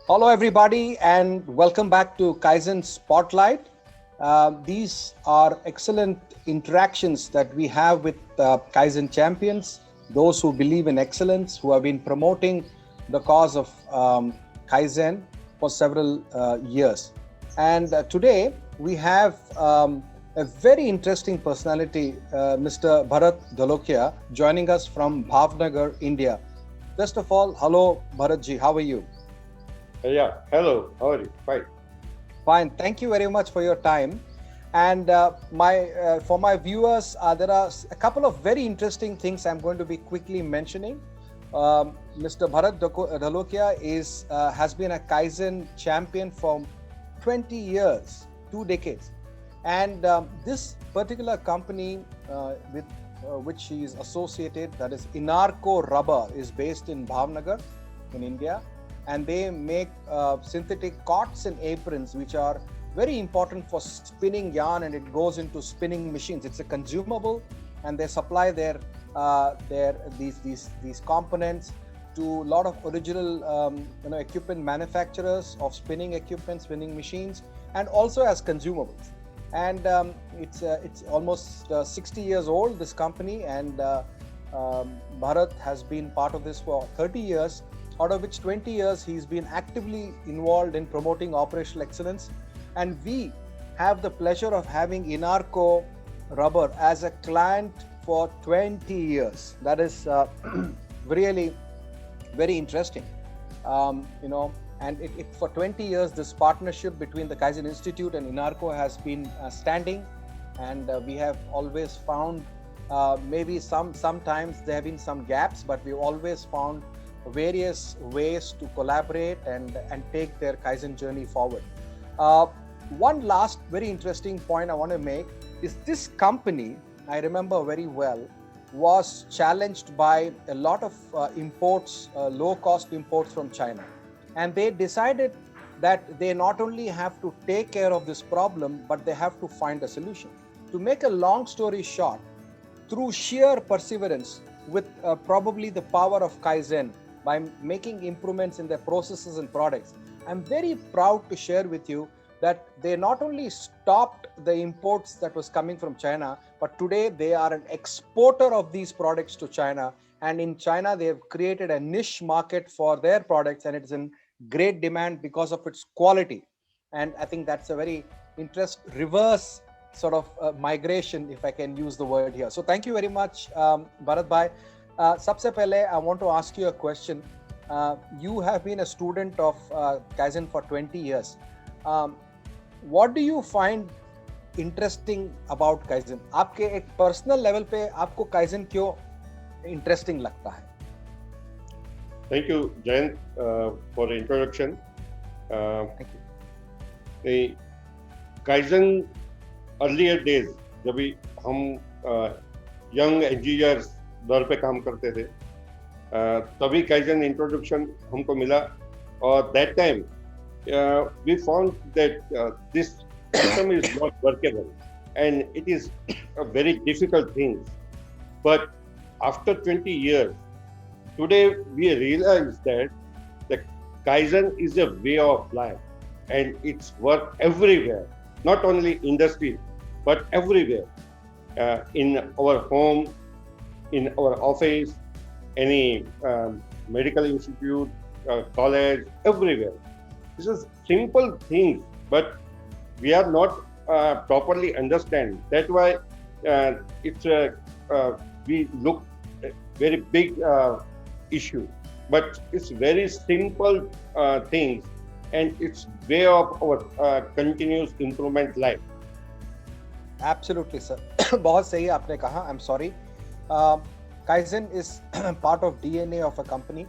Hello, everybody, and welcome back to Kaizen Spotlight. These are excellent interactions that we have with Kaizen champions, those who believe in excellence, who have been promoting the cause of Kaizen for several years. And today we have a very interesting personality, Mr. Bharat Dholokia, joining us from Bhavnagar, India. First of all, hello, Bharatji, how are you? Yeah, hello, how are you? Fine. Fine. Thank you very much for your time. And my for my viewers, there are a couple of very interesting things I'm going to be quickly mentioning. Mr. Dhalokia has been a Kaizen champion for 20 years, 2 decades, and this particular company with which he is associated, that is Inarco Rubber, is based in Bhavnagar, in India, and they make synthetic cots and aprons, which are very important for spinning yarn, and it goes into spinning machines. It's a consumable, and they supply their these components to a lot of original equipment manufacturers of spinning equipment, spinning machines, and also as consumables. And it's almost 60 years old, this company, and Bharat has been part of this for 30 years, out of which 20 years he's been actively involved in promoting operational excellence. And we have the pleasure of having Inarco Rubber as a client for 20 years. That is really very interesting. And for 20 years, this partnership between the Kaizen Institute and Inarco has been standing, and we have always found maybe sometimes there have been some gaps, but we've always found various ways to collaborate and take their Kaizen journey forward. Uh, One last very interesting point I want to make is this company, I remember very well, was challenged by a lot of imports, low cost imports from China. And they decided that they not only have to take care of this problem, but they have to find a solution. To make a long story short, through sheer perseverance, with probably the power of Kaizen, by making improvements in their processes and products, I'm very proud to share with you that they not only stopped the imports that was coming from China, but today they are an exporter of these products to China. And in China, they have created a niche market for their products, and it's in great demand because of its quality. And I think that's a very reverse sort of migration, if I can use the word here. So thank you very much, Bharat Bhai. Sabse pehle, I want to ask you a question. You have been a student of Kaizen for 20 years. Um, what do you find interesting about kaizen? आपके एक personal level पे आपको kaizen क्यों interesting लगता है? Thank you, Jayant, for the introduction. Uh, Thank you. the Kaizen earlier days, जब भी हम यंग इंजीनियर्स दौर पे काम करते थे, तभी Kaizen introduction हमको मिला, और that time we found that this system is not workable, and it is a very difficult thing. But after 20 years, today we realize that the Kaizen is a way of life, and it's work everywhere, not only industry, but everywhere, in our home, in our office, any medical institute, college, everywhere. This is simple things, but we are not properly understand. That's why it's we look a very big issue, but it's very simple things, and it's way of our continuous improvement life. Absolutely, sir. बहुत सही आपने कहा. I'm sorry. Kaizen is part of DNA of a company,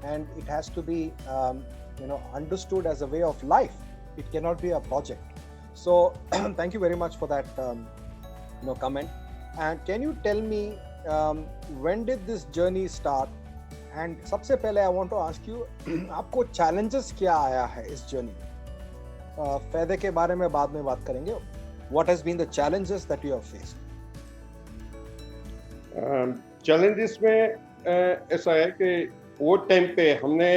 and it has to be understood as a way of life. It cannot be a project. So thank you very much for that comment. And can you tell me when did this journey start? And सबसे पहले I want to ask you आपको challenges क्या आया है इस journey में? फायदे के बारे में बाद में बात करेंगे. What has been the challenges that you have faced? Challenges में ऐसा है कि वो टाइम पे हमने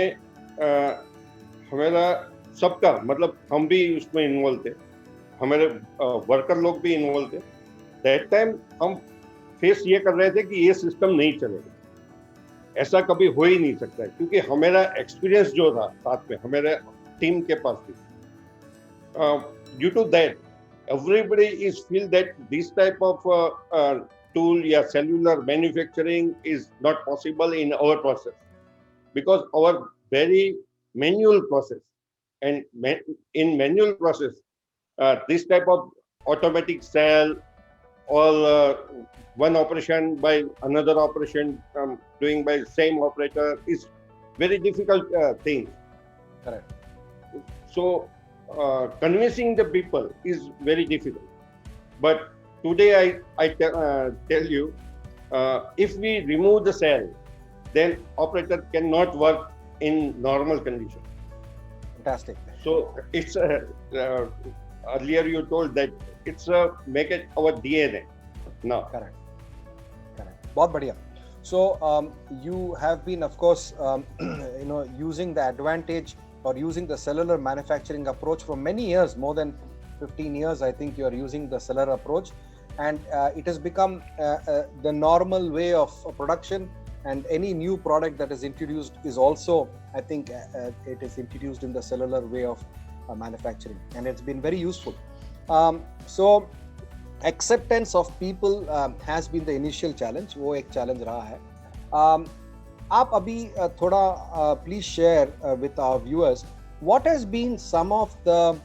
हमारा सबका मतलब हम भी उसमें इन्वॉल्व थे, हमारे वर्कर लोग भी इन्वॉल्व थे। दैट टाइम हम फेस ये कर रहे थे कि ये सिस्टम नहीं चलेगा, ऐसा कभी हो ही नहीं सकता है, क्योंकि हमारा एक्सपीरियंस जो था साथ में हमारे टीम के पास भी, due to that everybody is feel that this type of tool या cellular manufacturing is not possible in our process, because our very manual process, and in manual process this type of automatic cell or one operation by another operation doing by same operator is very difficult thing. Correct. So convincing the people is very difficult. But today I tell you, if we remove the cell, then operator cannot work in normal condition. Fantastic. So it's earlier you told that it's make it our DNA now. Correct. Correct. बहुत बढ़िया. So you have been, of course, using the advantage or using the cellular manufacturing approach for many years, more than 15 years. I think you are using the cellular approach, and it has become the normal way of production. And any new product that is introduced is also, I think, it is introduced in the cellular way of manufacturing, and it's been very useful. So acceptance of people has been the initial challenge. वो एक challenge रहा है. आप अभी थोड़ा please share with our viewers what has been some of the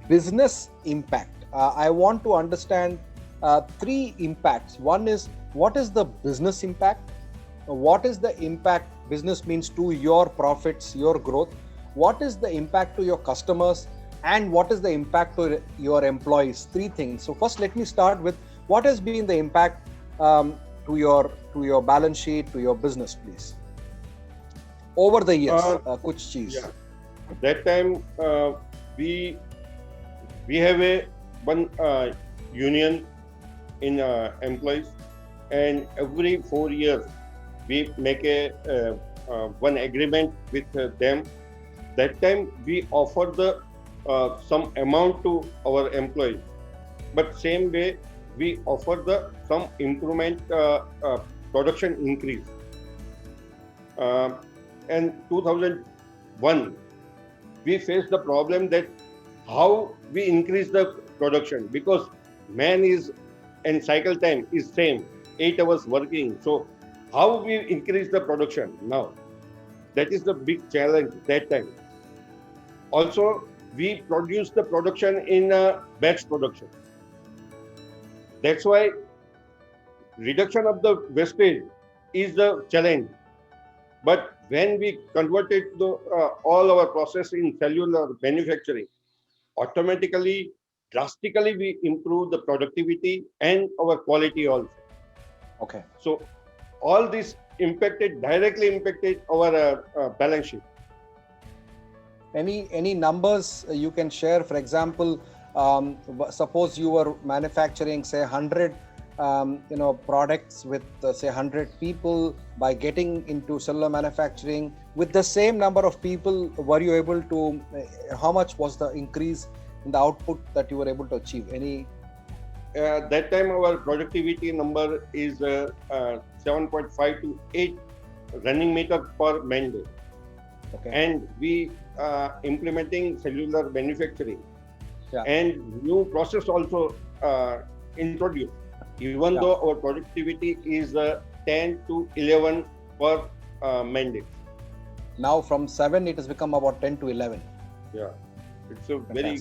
business impact. I want to understand three impacts. One is, what is the business impact? What is the impact business means to your profits, your growth? What is the impact to your customers? And what is the impact to your employees? Three things. So first, let me start with what has been the impact to your balance sheet, to your business, please, over the years. Kuch cheez. Yeah. That time we have one union in employees, and every 4 years we make one agreement with them. That time we offer the some amount to our employees, but same way we offer the some improvement, production increase. And 2001 we faced the problem that how we increase the production, because man is and cycle time is same, 8 hours working. So how we increase the production now? That is the big challenge that time. Also, we produce the production in batch production. That's why reduction of the wastage is the challenge. But when we converted all our process in cellular manufacturing, automatically, drastically, we improve the productivity and our quality also. Okay. So all this directly impacted our balance sheet. Any numbers you can share? For example, suppose you were manufacturing, say, 100 products with say 100 people. By getting into cellular manufacturing with the same number of people, were you able to, how much was the increase in the output that you were able to achieve? Any that time our productivity number is 7.5 to 8 running meter per man day. Okay. And we implementing cellular manufacturing, and new process also introduced. Even though our productivity is 10 to 11 per man day. Now from 7 it has become about 10 to 11. Yeah, it's a very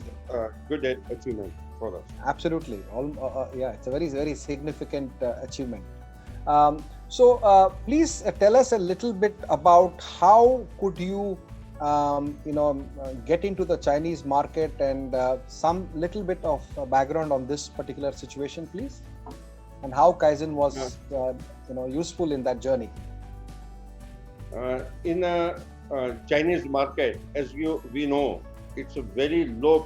good achievement for us. Absolutely. It's a very, very significant achievement. So please tell us a little bit about how could you get into the Chinese market, and some little bit of background on this particular situation, please, and how Kaizen was useful in that journey. In a Chinese market, as we know, it's a very low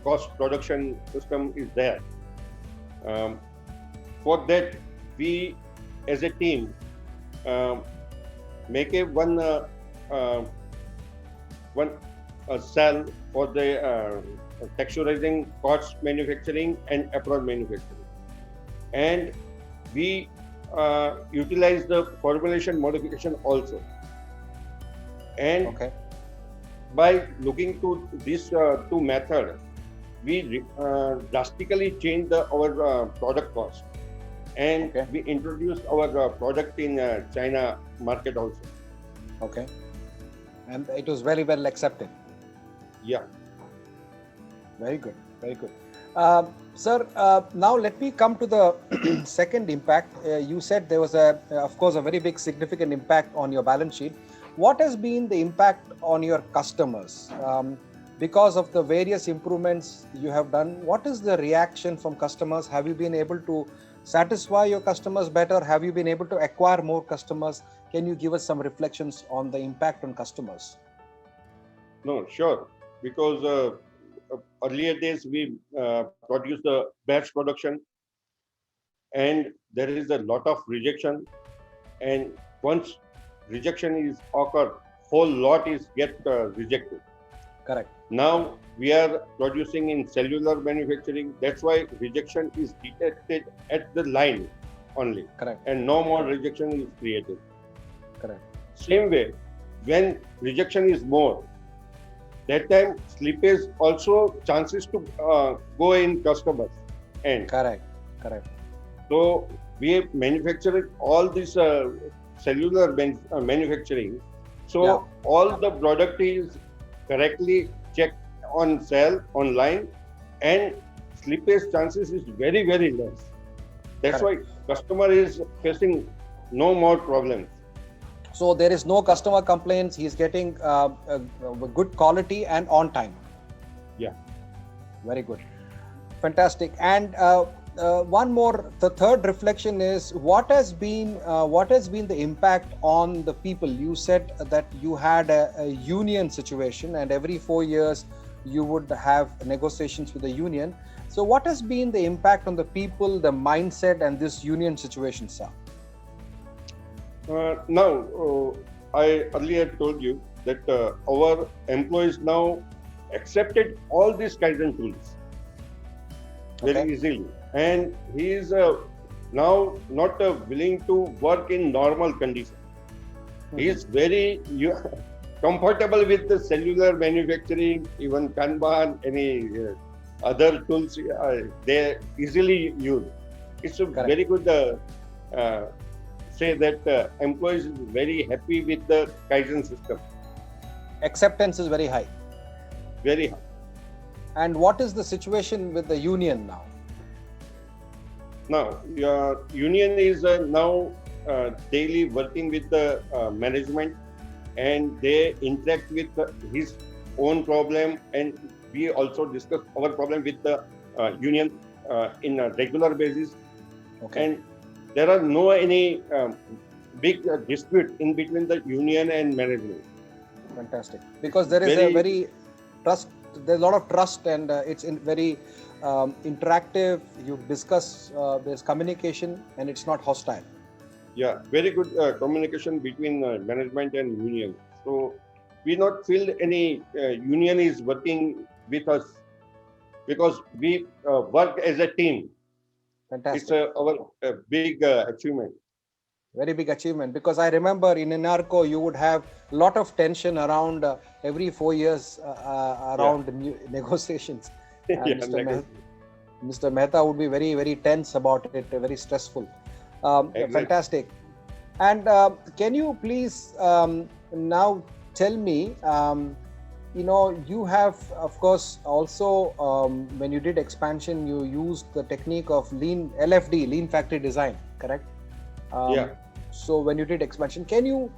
cost production system is there. For that, we as a team make one cell for the texturizing parts manufacturing and apron manufacturing. And we utilize the formulation modification also. And Okay. by looking to these two methods, we drastically change our product cost, and Okay. we introduced our product in China market also. Okay. And it was very well accepted. Yeah. Very good. Very good. Sir, now let me come to the second impact. You said there was of course, a very big significant impact on your balance sheet. What has been the impact on your customers? Because of the various improvements you have done, what is the reaction from customers? Have you been able to satisfy your customers better? Have you been able to acquire more customers? Can you give us some reflections on the impact on customers? No, sure. Because earlier days we produced the batch production, and there is a lot of rejection. And once rejection is occurred, whole lot is get rejected. Correct. Now we are producing in cellular manufacturing. That's why rejection is detected at the line only, Correct. and no more rejection is created. Correct. Same way, when rejection is more, that time slippage also chances to go in customers. And Correct. Correct. so we have manufactured all this cellular manufacturing. So Yeah. all the product is correctly checked on cell online, and slippage chances is very very less. That's Correct. why customer is facing no more problems. So there is no customer complaints. He's getting good quality and on time. Yeah. Very good. Fantastic. And one more, the third reflection is what has been the impact on the people? You said that you had a union situation, and every 4 years you would have negotiations with the union. So what has been the impact on the people, the mindset, and this union situation, sir? Now, I earlier told you that our employees now accepted all these Kaizen tools very Okay. easily, and he is now not willing to work in normal conditions. He is very comfortable with the cellular manufacturing, even Kanban, any other tools they easily use. It's a Correct. very good say that employees is very happy with the Kaizen system, Acceptance is very high. very high. And what is the situation with the union now? Now, your union is now daily working with the management, and they interact with his own problem, and we also discuss our problem with the union in a regular basis. Okay. And there are no any big dispute in between the union and management. Fantastic. Because there is a very trust, there's a lot of trust, and it's very interactive. You discuss, there's communication, and it's not hostile. Yeah, very good communication between management and union. So we not feel any union is working with us, because we work as a team. Fantastic. It's our big achievement. Very big achievement, because I remember in INARCO you would have a lot of tension around every 4 years around negotiations. Yeah, Mr. Mehta would be very, very tense about it, very stressful. Exactly. Fantastic. And can you please now tell me, you have, of course, also when you did expansion, you used the technique of lean LFD, lean factory design, correct? Yeah. So when you did expansion, can you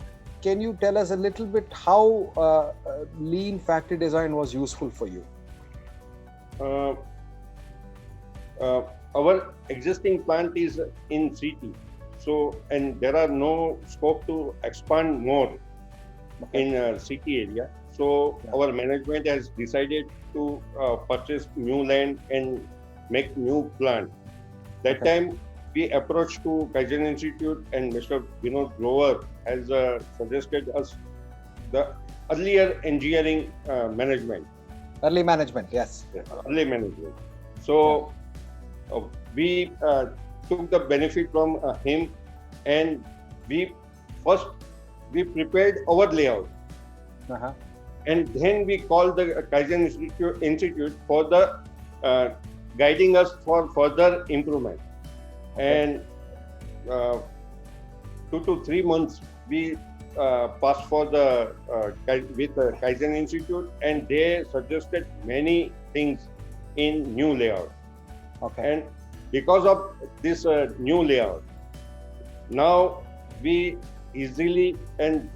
tell us a little bit how lean factory design was useful for you? Our existing plant is in city, so and there are no scope to expand more in city area. So our management has decided to purchase new land and make new plant. That time we approached to Kaizen Institute, and Mr. Vinod Grover has suggested us the earlier engineering management. Early management, yes. Early management. So we took the benefit from him, and we first we prepared our layout, Uh-huh. and then we called the Kaizen Institute for the guiding us for further improvement. Okay. And 2 to 3 months we passed for the with the Kaizen Institute, and they suggested many things in new layout. Okay. And because of this new layout, now we easily and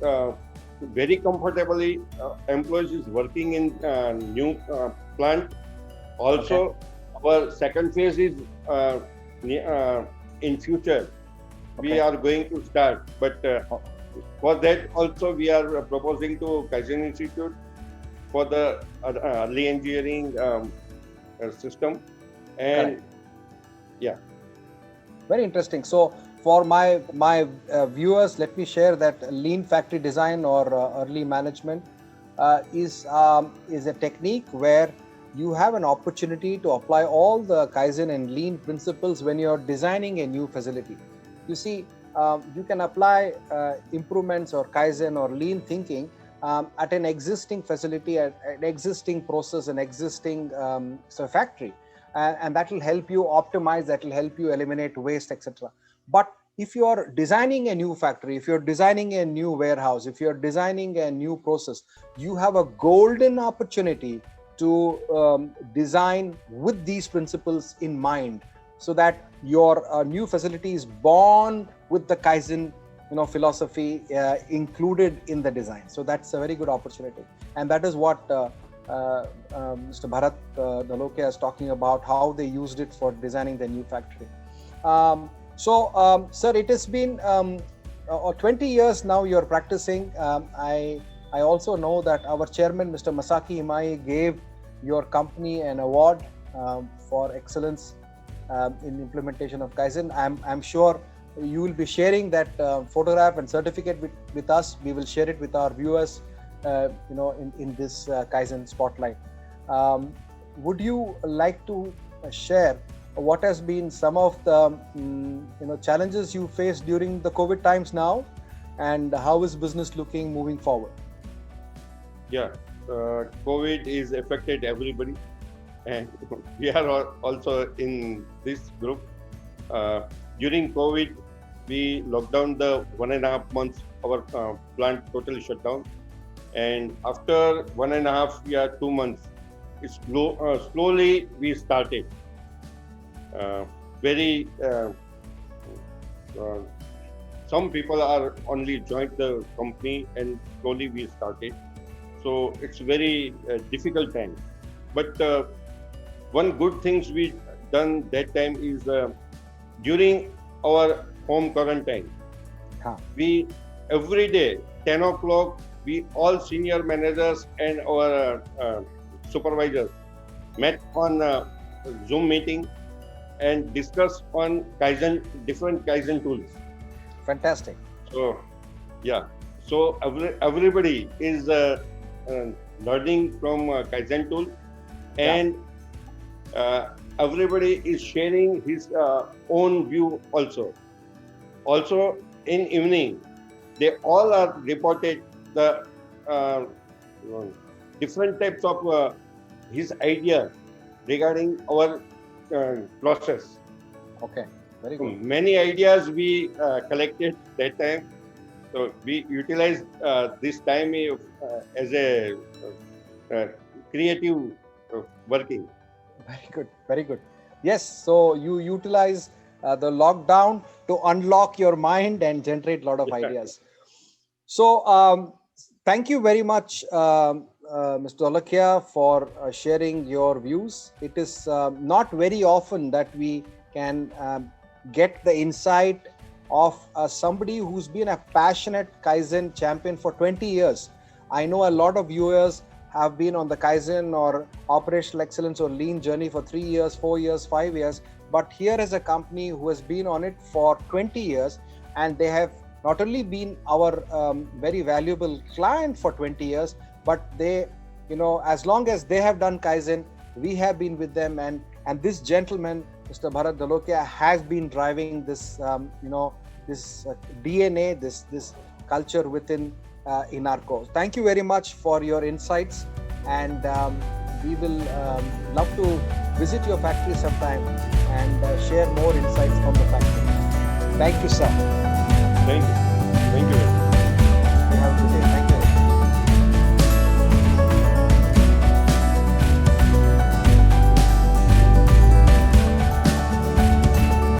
very comfortably employees is working in new plant. Also, our second phase is in future. We Okay. are going to start, but for that also we are proposing to Kaizen Institute for the early engineering system, and Correct. yeah. Very interesting. So for my viewers, let me share that lean factory design or early management is a technique where you have an opportunity to apply all the Kaizen and lean principles when you're designing a new facility. You see, you can apply improvements or Kaizen or lean thinking at an existing facility, at an existing process, an existing factory, and that will help you optimize, that will help you eliminate waste, etc. But if you are designing a new factory, if you're designing a new warehouse, if you're designing a new process, you have a golden opportunity to design with these principles in mind, so that your new facility is born with the Kaizen philosophy included in the design. So that's a very good opportunity, and that is what Mr. Bharat Dholokia is talking about, how they used it for designing the new factory. Sir, it has been 20 years now you're practicing. I also know that our chairman, Mr. Masaki Imai, gave your company an award for excellence in implementation of Kaizen. I'm sure you will be sharing that photograph and certificate with us. We will share it with our viewers, in this Kaizen spotlight. Would you like to share what has been some of the challenges you faced during the COVID times now, and how is business looking moving forward? Yeah, COVID is affected everybody, and we are also in this group. During COVID, we locked down the 1.5 months. Our plant totally shut down, and after 1.5 year, 2 months, it's slowly we started. Very some people are only joined the company, and slowly we started. So it's very difficult time. But one good things we done that time is during our home quarantine, we every day 10 o'clock we all senior managers and our supervisors met on Zoom meeting and discuss on Kaizen, different Kaizen tools. Fantastic. So yeah, so everybody is learning from Kaizen tool, and everybody is sharing his own view also. Also in evening, they all are reported the different types of his idea regarding our process. Okay, very good. Many ideas we collected that time. So we utilized this time as a creative working. Very good, very good. Yes, so you utilize the lockdown to unlock your mind and generate a lot of ideas. So thank you very much, Mr. Dholokia, for sharing your views. It is not very often that we can get the insight of somebody who's been a passionate Kaizen champion for 20 years. I know a lot of viewers have been on the Kaizen or operational excellence or lean journey for 3 years, 4 years, 5 years. But here is a company who has been on it for 20 years, and they have not only been our very valuable client for 20 years, but they, as long as they have done Kaizen, we have been with them. And this gentleman, Mr. Bharat Dalokia, has been driving this, this DNA, this culture within Inarco. Thank you very much for your insights, and we will love to visit your factory sometime and share more insights from the factory. Thank you, sir. Thank you.